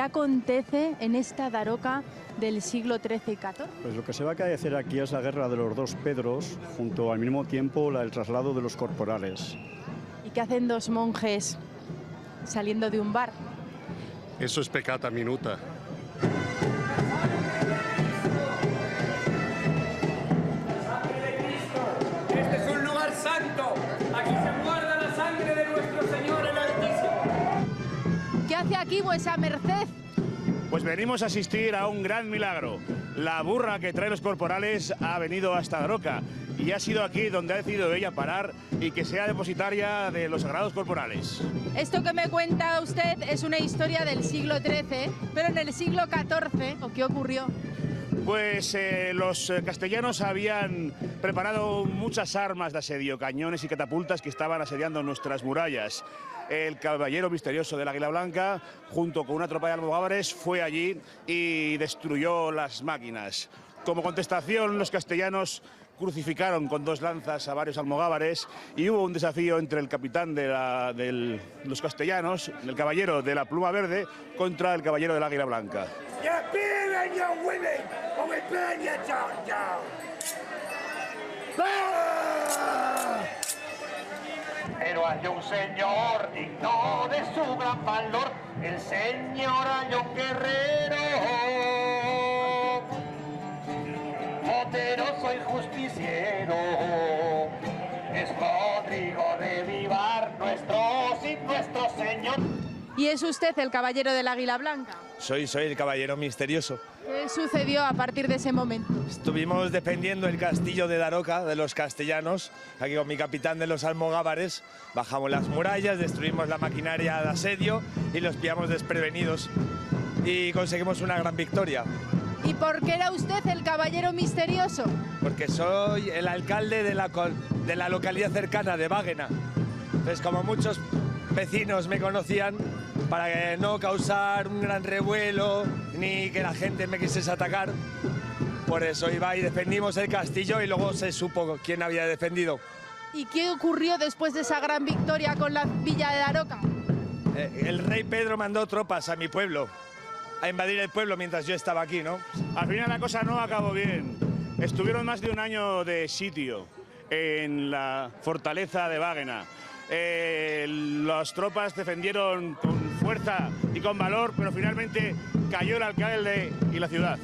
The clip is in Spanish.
¿Qué acontece en esta Daroca del siglo XIII y XIV? Pues lo que se va a acaecer aquí es la guerra de los dos Pedros, junto al mismo tiempo el traslado de los corporales. ¿Y qué hacen dos monjes saliendo de un bar? Eso es peccata minuta. Este es un lugar santo. Aquí se guarda la sangre de nuestro Señor el Altísimo. ¿Qué hace aquí vuesa merced? Pues venimos a asistir a un gran milagro. La burra que trae los corporales ha venido hasta Daroca y ha sido aquí donde ha decidido ella parar y que sea depositaria de los sagrados corporales. Esto que me cuenta usted es una historia del siglo XIII, pero en el siglo XIV, ¿o qué ocurrió? Pues los castellanos habían preparado muchas armas de asedio, cañones y catapultas que estaban asediando nuestras murallas. El caballero misterioso del Águila Blanca, junto con una tropa de almogávares, fue allí y destruyó las máquinas. Como contestación, los castellanos crucificaron con dos lanzas a varios almogávares y hubo un desafío entre el capitán de los castellanos, el caballero de la pluma verde, contra el caballero del Águila Blanca. Pero hay un señor digno de su gran valor, el señor Ayón Guerrero. Poderoso y justiciero, es Rodrigo de Vivar, nuestro señor. ¿Y es usted el caballero del Águila Blanca? Soy el caballero misterioso. ¿Qué sucedió a partir de ese momento? Estuvimos defendiendo el castillo de Daroca, de los castellanos, aquí con mi capitán de los almogávares. Bajamos las murallas, destruimos la maquinaria de asedio y los pillamos desprevenidos. Y conseguimos una gran victoria. ¿Y por qué era usted el caballero misterioso? Porque soy el alcalde de la localidad cercana de Váguena. Entonces, como muchos vecinos me conocían, para no causar un gran revuelo ni que la gente me quisiese atacar, por eso iba y defendimos el castillo y luego se supo quién había defendido. ¿Y qué ocurrió después de esa gran victoria con la villa de Daroca? El rey Pedro mandó tropas a mi pueblo a invadir el pueblo mientras yo estaba aquí, ¿no? Al final la cosa no acabó bien. Estuvieron más de un año de sitio en la fortaleza de Váguena. Las tropas defendieron con fuerza y con valor, pero finalmente cayó el alcalde y la ciudad.